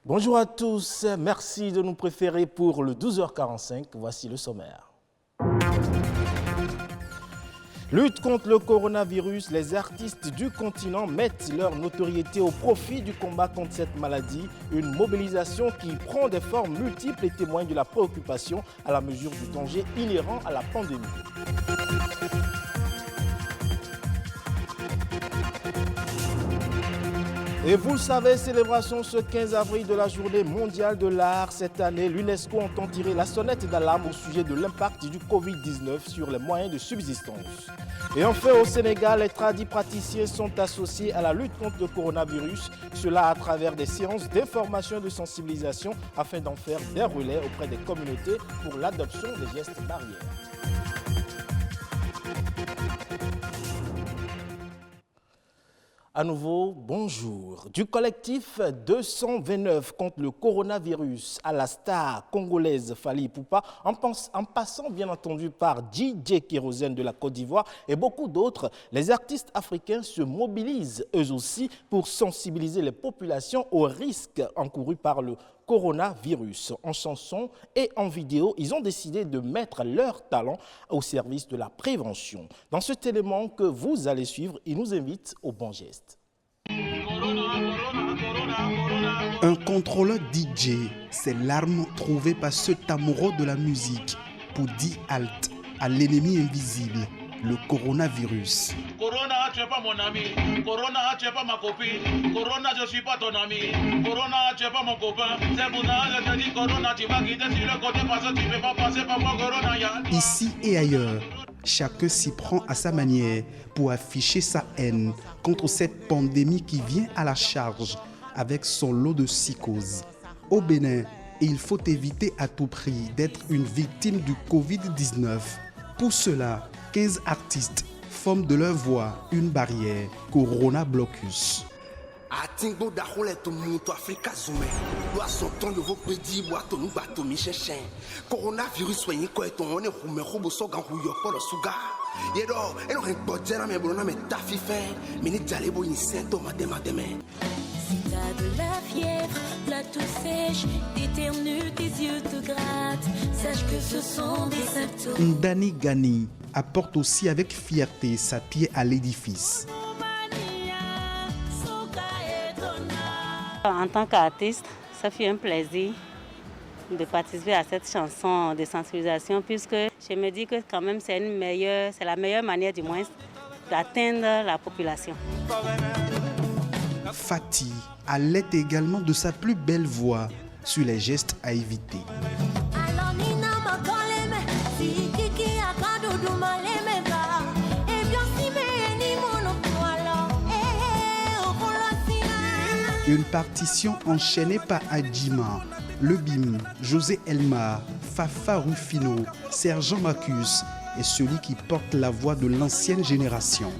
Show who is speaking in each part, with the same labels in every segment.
Speaker 1: Bonjour à tous, merci de nous préférer pour le 12h45. Voici le sommaire. Lutte contre le coronavirus, les artistes du continent mettent leur notoriété au profit du combat contre cette maladie. Une mobilisation qui prend des formes multiples et témoigne de la préoccupation à la mesure du danger inhérent à la pandémie. Et vous le savez, célébration ce 15 avril de la journée mondiale de l'art. Cette année, l'UNESCO entend tirer la sonnette d'alarme au sujet de l'impact du Covid-19 sur les moyens de subsistance. Et enfin, au Sénégal, les tradipraticiens sont associés à la lutte contre le coronavirus. Cela à travers des séances d'information et de sensibilisation afin d'en faire des relais auprès des communautés pour l'adoption des gestes barrières. À nouveau, bonjour. Du collectif 229 contre le coronavirus à la star congolaise Fally Ipupa, en passant bien entendu par DJ Kérosène de la Côte d'Ivoire et beaucoup d'autres, les artistes africains se mobilisent eux aussi pour sensibiliser les populations aux risques encourus par le coronavirus. En chanson et en vidéo, ils ont décidé de mettre leur talent au service de la prévention. Dans cet élément que vous allez suivre, ils nous invitent au bon geste.
Speaker 2: Un contrôleur DJ, c'est l'arme trouvée par cet amoureux de la musique pour dire halte à l'ennemi invisible, le coronavirus.
Speaker 3: Corona, tu n'es pas mon ami. Corona, tu n'es pas ma copine. Corona, je ne suis pas ton ami. Corona, tu n'es pas mon copain. C'est pour ça que je te dis Corona, tu vas quitter sur le côté parce que tu ne peux pas passer par moi, Corona.
Speaker 2: Ici et ailleurs, chacun s'y prend à sa manière pour afficher sa haine contre cette pandémie qui vient à la charge avec son lot de psychose. Au Bénin, il faut éviter à tout prix d'être une victime du Covid-19. Pour cela, 15 artistes forment de leur voix une barrière, Corona Blocus.
Speaker 4: Atingbo da hole to muto Afrika zume lo asoton yo vopedi bo atonu bato mi chechen coronavirus wenyi ko eton one hume hobo so gan huyo polo suga yedo eno hen gbojera me brona me tafife mi ni jale bo yin sento mademe.
Speaker 5: Si t'as de la fièvre, la toux sèche, t'éternues, tes yeux te grattent, sache que ce sont des symptômes.
Speaker 2: Ndani Gani apporte aussi avec fierté sa pierre à l'édifice.
Speaker 6: En tant qu'artiste, ça fait un plaisir de participer à cette chanson de sensibilisation puisque je me dis que quand même c'est la meilleure manière du moins d'atteindre la population.
Speaker 2: Fati a l'aide également de sa plus belle voix sur les gestes à éviter. Une partition enchaînée par Adjima, Le Bim, José Elmar, Fafa Rufino, Sergent Marcus et celui qui porte la voix de l'ancienne génération.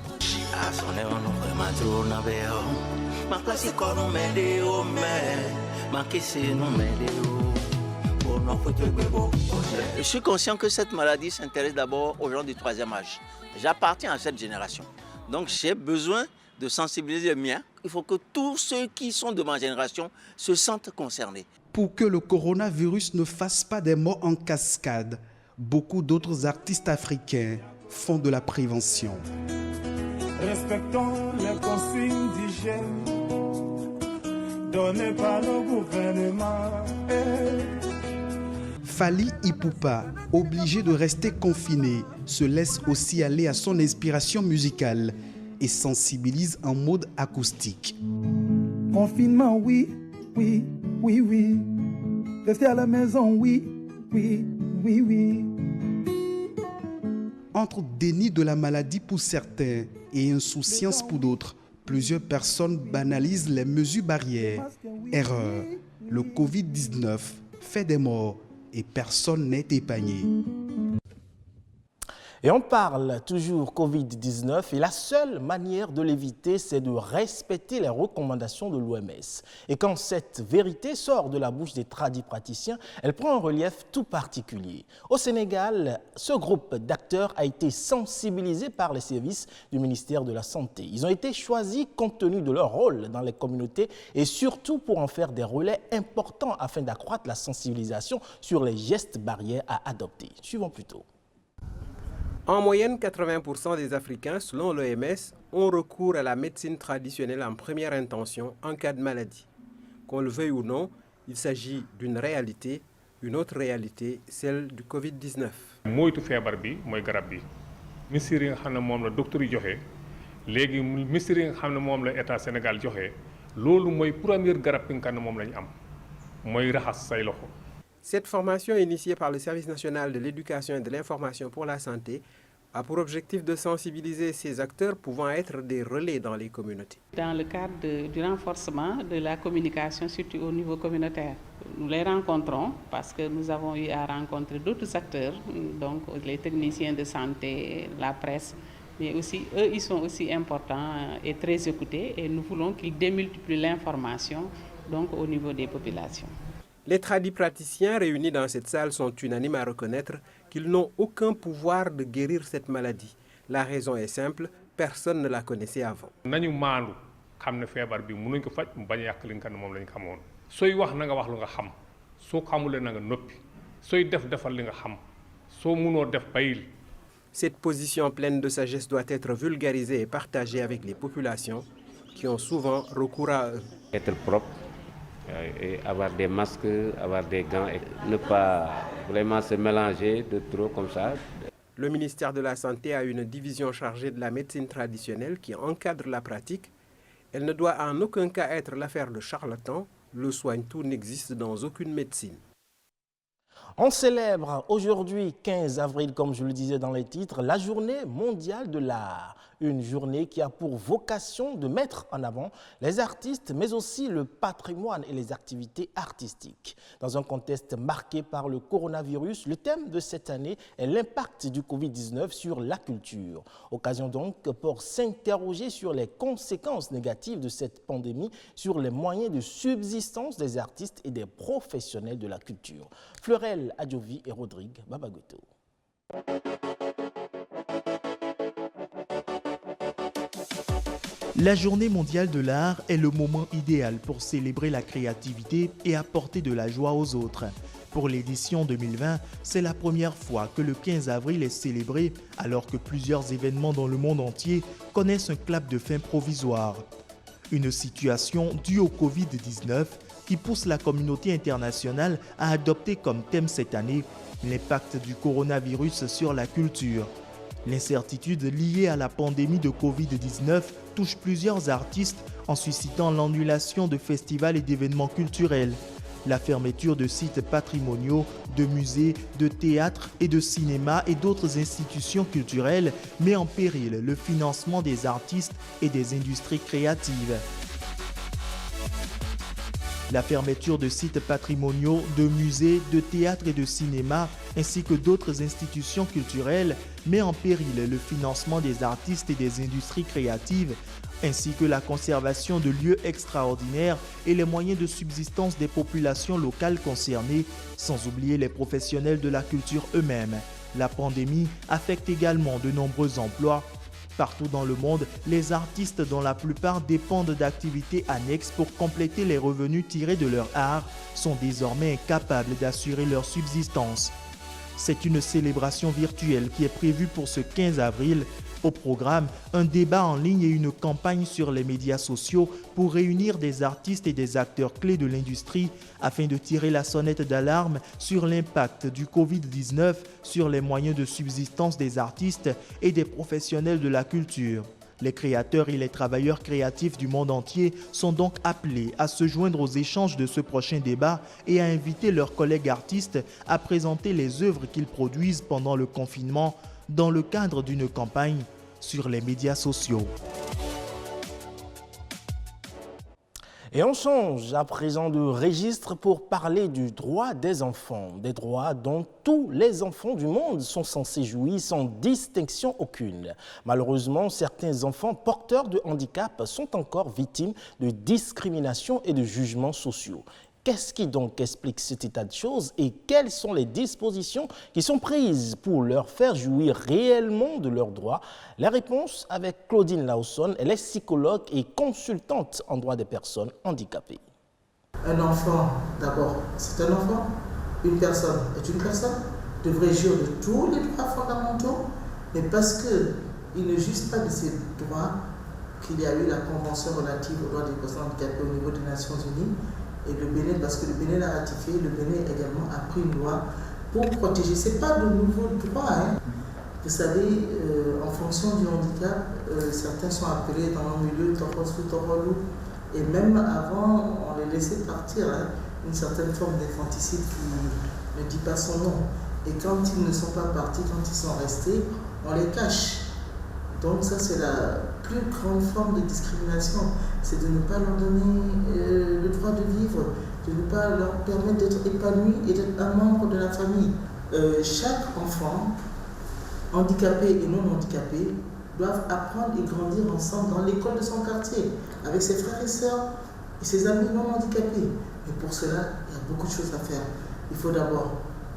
Speaker 7: Je suis conscient que cette maladie s'intéresse d'abord aux gens du troisième âge. J'appartiens à cette génération. Donc j'ai besoin de sensibiliser les miens. Il faut que tous ceux qui sont de ma génération se sentent concernés.
Speaker 2: Pour que le coronavirus ne fasse pas des morts en cascade, beaucoup d'autres artistes africains font de la prévention.
Speaker 8: Respectons les consignes d'hygiène données par le gouvernement.
Speaker 2: Fally Ipupa, obligé de rester confiné, se laisse aussi aller à son inspiration musicale et sensibilise en mode acoustique.
Speaker 8: Confinement, oui, oui, oui, oui. Rester à la maison, oui, oui, oui, oui.
Speaker 2: Entre déni de la maladie pour certains et insouciance pour d'autres, plusieurs personnes banalisent les mesures barrières. Erreur. Le Covid-19 fait des morts et personne n'est épargné.
Speaker 1: Et on parle toujours Covid-19 et la seule manière de l'éviter, c'est de respecter les recommandations de l'OMS. Et quand cette vérité sort de la bouche des tradipraticiens, elle prend un relief tout particulier. Au Sénégal, ce groupe d'acteurs a été sensibilisé par les services du ministère de la Santé. Ils ont été choisis compte tenu de leur rôle dans les communautés et surtout pour en faire des relais importants afin d'accroître la sensibilisation sur les gestes barrières à adopter. Suivons plutôt.
Speaker 9: En moyenne, 80% des Africains, selon l'OMS, ont recours à la médecine traditionnelle en première intention en cas de maladie. Qu'on le veuille ou non, il s'agit d'une réalité, une autre réalité, celle du Covid-19.
Speaker 10: moytu feebar bi mooy garab bi misir yi nga xam ne moom la docteur yi joxe léegi misir yi nga xam ne moom la état Sénégal joxe loolu mooy première garab bi nga xam ne moom la ñu am mooy raxas say loxo.
Speaker 9: Cette formation initiée par le Service national de l'éducation et de l'information pour la santé a pour objectif de sensibiliser ces acteurs pouvant être des relais dans les communautés.
Speaker 11: Dans le cadre du renforcement de la communication, surtout au niveau communautaire, nous les rencontrons parce que nous avons eu à rencontrer d'autres acteurs, donc les techniciens de santé, la presse, mais aussi eux, ils sont aussi importants et très écoutés et nous voulons qu'ils démultiplient l'information donc au niveau des populations.
Speaker 9: Les tradipraticiens réunis dans cette salle sont unanimes à reconnaître qu'ils n'ont aucun pouvoir de guérir cette maladie. La raison est simple, personne ne la connaissait avant.
Speaker 10: nañu maandu xam ne feebar bi mënuñ ko faj mu bañ a yàq li nga xam ne moom la ñu xamoon sooy wax na nga wax lu nga xam soo xamulee na nga noppi sooy defal li nga xam soo mënoo def bayil.
Speaker 9: Cette position pleine de sagesse doit être vulgarisée et partagée avec les populations qui ont souvent recours à eux.
Speaker 12: Être propre. Et avoir des masques, avoir des gants et ne pas vraiment se mélanger de trop comme ça.
Speaker 9: Le ministère de la Santé a une division chargée de la médecine traditionnelle qui encadre la pratique. Elle ne doit en aucun cas être l'affaire de charlatans. Le soigne-tout n'existe dans aucune médecine.
Speaker 1: On célèbre aujourd'hui, 15 avril, comme je le disais dans les titres, la journée mondiale de l'art. Une journée qui a pour vocation de mettre en avant les artistes, mais aussi le patrimoine et les activités artistiques. Dans un contexte marqué par le coronavirus, le thème de cette année est l'impact du Covid-19 sur la culture. Occasion donc pour s'interroger sur les conséquences négatives de cette pandémie sur les moyens de subsistance des artistes et des professionnels de la culture. Fleurel Adjovi et Rodrigue Babagoto.
Speaker 13: La journée mondiale de l'art est le moment idéal pour célébrer la créativité et apporter de la joie aux autres. Pour l'édition 2020, c'est la première fois que le 15 avril est célébré alors que plusieurs événements dans le monde entier connaissent un clap de fin provisoire. Une situation due au Covid-19 qui pousse la communauté internationale à adopter comme thème cette année l'impact du coronavirus sur la culture. L'incertitude liée à la pandémie de Covid-19 touche plusieurs artistes en suscitant l'annulation de festivals et d'événements culturels. La fermeture de sites patrimoniaux, de musées, de théâtres et de cinéma et d'autres institutions culturelles met en péril le financement des artistes et des industries créatives. La fermeture de sites patrimoniaux, de musées, de théâtres et de cinéma, ainsi que d'autres institutions culturelles, met en péril le financement des artistes et des industries créatives, ainsi que la conservation de lieux extraordinaires et les moyens de subsistance des populations locales concernées, sans oublier les professionnels de la culture eux-mêmes. La pandémie affecte également de nombreux emplois. Partout dans le monde, les artistes dont la plupart dépendent d'activités annexes pour compléter les revenus tirés de leur art sont désormais incapables d'assurer leur subsistance. C'est une célébration virtuelle qui est prévue pour ce 15 avril. Au programme, un débat en ligne et une campagne sur les médias sociaux pour réunir des artistes et des acteurs clés de l'industrie afin de tirer la sonnette d'alarme sur l'impact du Covid-19 sur les moyens de subsistance des artistes et des professionnels de la culture. Les créateurs et les travailleurs créatifs du monde entier sont donc appelés à se joindre aux échanges de ce prochain débat et à inviter leurs collègues artistes à présenter les œuvres qu'ils produisent pendant le confinement dans le cadre d'une campagne sur les médias sociaux.
Speaker 1: Et on change à présent de registre pour parler du droit des enfants, des droits dont tous les enfants du monde sont censés jouir sans distinction aucune. Malheureusement, certains enfants porteurs de handicap sont encore victimes de discrimination et de jugements sociaux. Qu'est-ce qui donc explique cet état de choses et quelles sont les dispositions qui sont prises pour leur faire jouir réellement de leurs droits? La réponse avec Claudine Lawson, elle est psychologue et consultante en droit des personnes handicapées.
Speaker 14: Un enfant, d'abord, c'est un enfant. Une personne est une personne, devrait jouir de tous les droits fondamentaux, mais parce qu'il ne juge pas de ces droits qu'il y a eu la Convention relative aux droits des personnes handicapées au niveau des Nations Unies. Et le Bénin, parce que le Bénin l'a ratifié, le Bénin également a pris une loi pour protéger. Ce n'est pas de nouveaux droits. Hein. Vous savez, en fonction du handicap, certains sont appelés dans le milieu Torosu, Torolou. Et même avant, on les laissait partir. Hein. Une certaine forme d'infanticide qui ne dit pas son nom. Et quand ils ne sont pas partis, quand ils sont restés, on les cache. Donc ça, c'est la plus grande forme de discrimination. C'est de ne pas leur donner le droit de vivre, de ne pas leur permettre d'être épanouis et d'être un membre de la famille. Chaque enfant, handicapé et non handicapé, doivent apprendre et grandir ensemble dans l'école de son quartier, avec ses frères et sœurs et ses amis non handicapés. Mais pour cela, il y a beaucoup de choses à faire. Il faut d'abord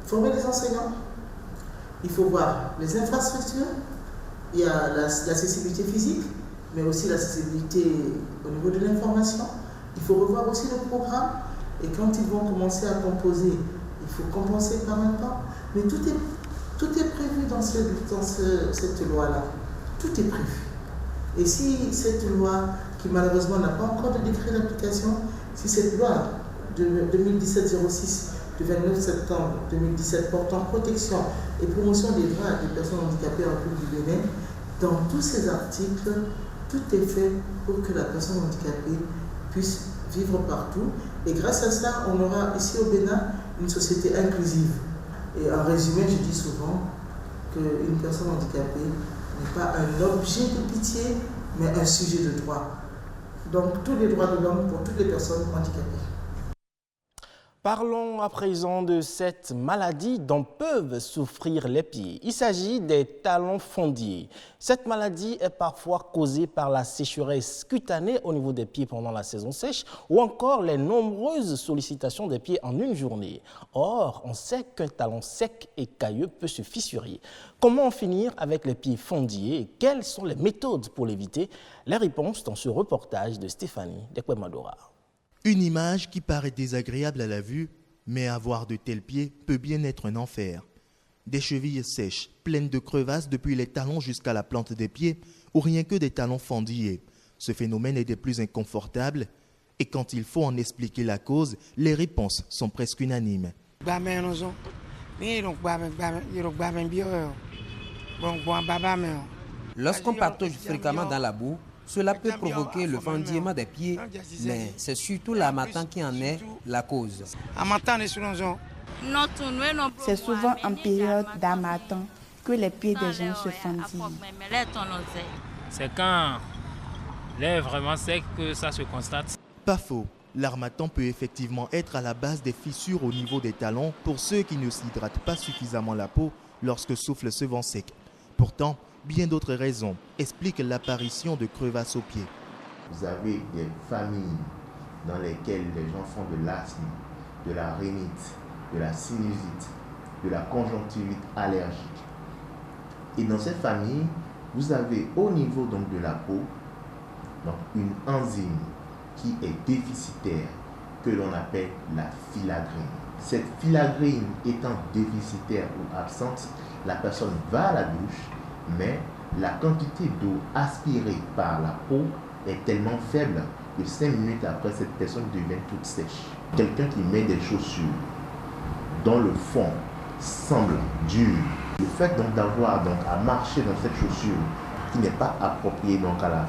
Speaker 14: former les enseignants, il faut voir les infrastructures, il y a l'accessibilité physique, mais aussi l'accessibilité au niveau de l'information. Il faut revoir aussi le programme. Et quand ils vont commencer à composer, il faut compenser par même temps. Mais tout est prévu dans cette loi-là. Tout est prévu. Et si cette loi, qui malheureusement n'a pas encore de décret d'application, si cette loi de 2017-06 du 29 septembre 2017 portant protection et promotion des droits des personnes handicapées en République du Bénin, dans tous ces articles, tout est fait pour que la personne handicapée puisse vivre partout. Et grâce à ça, on aura ici au Bénin une société inclusive. Et en résumé, je dis souvent qu'une personne handicapée n'est pas un objet de pitié, mais un sujet de droit. Donc tous les droits de l'homme pour toutes les personnes handicapées.
Speaker 1: Parlons à présent de cette maladie dont peuvent souffrir les pieds. Il s'agit des talons fondiers. Cette maladie est parfois causée par la sécheresse cutanée au niveau des pieds pendant la saison sèche ou encore les nombreuses sollicitations des pieds en une journée. Or, on sait qu'un talon sec et cailleux peut se fissurer. Comment en finir avec les pieds fondiers et quelles sont les méthodes pour l'éviter? Les réponses dans ce reportage de Stéphanie Dekwemadora.
Speaker 13: Une image qui paraît désagréable à la vue, mais avoir de tels pieds peut bien être un enfer. Des chevilles sèches, pleines de crevasses depuis les talons jusqu'à la plante des pieds, ou rien que des talons fendillés. Ce phénomène est des plus inconfortables, et quand il faut en expliquer la cause, les réponses sont presque unanimes.
Speaker 15: Lorsqu'on patauge fréquemment dans la boue, cela peut provoquer le fendillement des pieds, mais c'est surtout l'harmattan qui en est la cause.
Speaker 16: C'est souvent en période d'harmattan que les pieds des gens se fendillent.
Speaker 17: C'est quand l'air est vraiment sec que ça se constate.
Speaker 13: Pas faux, l'harmattan peut effectivement être à la base des fissures au niveau des talons pour ceux qui ne s'hydratent pas suffisamment la peau lorsque souffle ce vent sec. Pourtant, bien d'autres raisons expliquent l'apparition de crevasses aux pieds.
Speaker 18: Vous avez des familles dans lesquelles les gens font de l'asthme, de la rhinite, de la sinusite, de la conjonctivite allergique. Et dans cette famille, vous avez au niveau donc de la peau donc une enzyme qui est déficitaire que l'on appelle la filagrine. Cette filagrine étant déficitaire ou absente, la personne va à la douche, mais la quantité d'eau aspirée par la peau est tellement faible que 5 minutes après, cette personne devient toute sèche. Quelqu'un qui met des chaussures dont le fond semble dur, le fait donc d'avoir à marcher dans cette chaussure qui n'est pas appropriée donc à la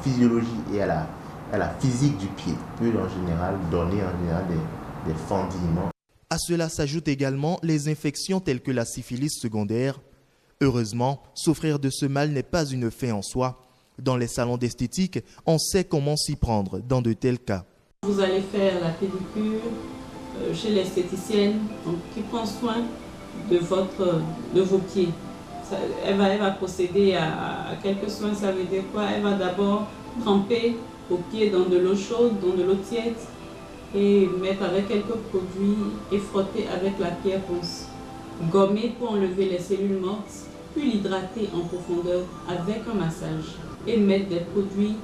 Speaker 18: physiologie et à la physique du pied peut en général donner des fendillements.
Speaker 13: À cela s'ajoutent également les infections telles que la syphilis secondaire. Heureusement, souffrir de ce mal n'est pas une fin en soi. Dans les salons d'esthétique, on sait comment s'y prendre dans de tels cas.
Speaker 11: Vous allez faire la pédicure chez l'esthéticienne qui prend soin de vos pieds. Elle va procéder à quelques soins. Ça veut dire quoi? Elle va d'abord tremper vos pieds dans de l'eau chaude, dans de l'eau tiède, et mettre avec quelques produits et frotter avec la pierre ponce. Gommer pour enlever les cellules mortes, puis l'hydrater en profondeur avec un massage et mettre des produits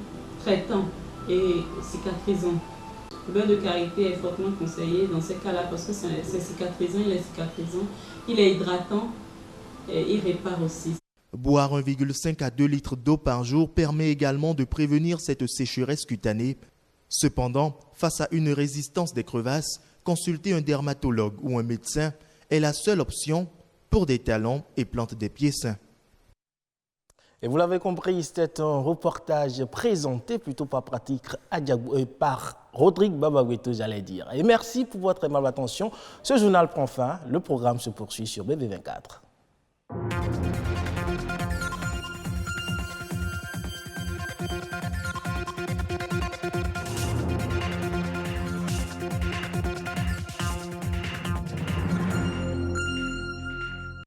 Speaker 11: traitants et cicatrisants. Le beurre de karité est fortement conseillé dans ces cas-là parce que c'est cicatrisant, il est hydratant et il répare aussi.
Speaker 13: Boire 1,5 à 2 litres d'eau par jour permet également de prévenir cette sécheresse cutanée. Cependant, face à une résistance des crevasses, consulter un dermatologue ou un médecin est la seule option pour des talons et plantes des pieds sains.
Speaker 1: Et vous l'avez compris, c'était un reportage présenté plutôt par par Rodrigue Babagweto, j'allais dire. Et merci pour votre aimable attention. Ce journal prend fin. Le programme se poursuit sur BB24.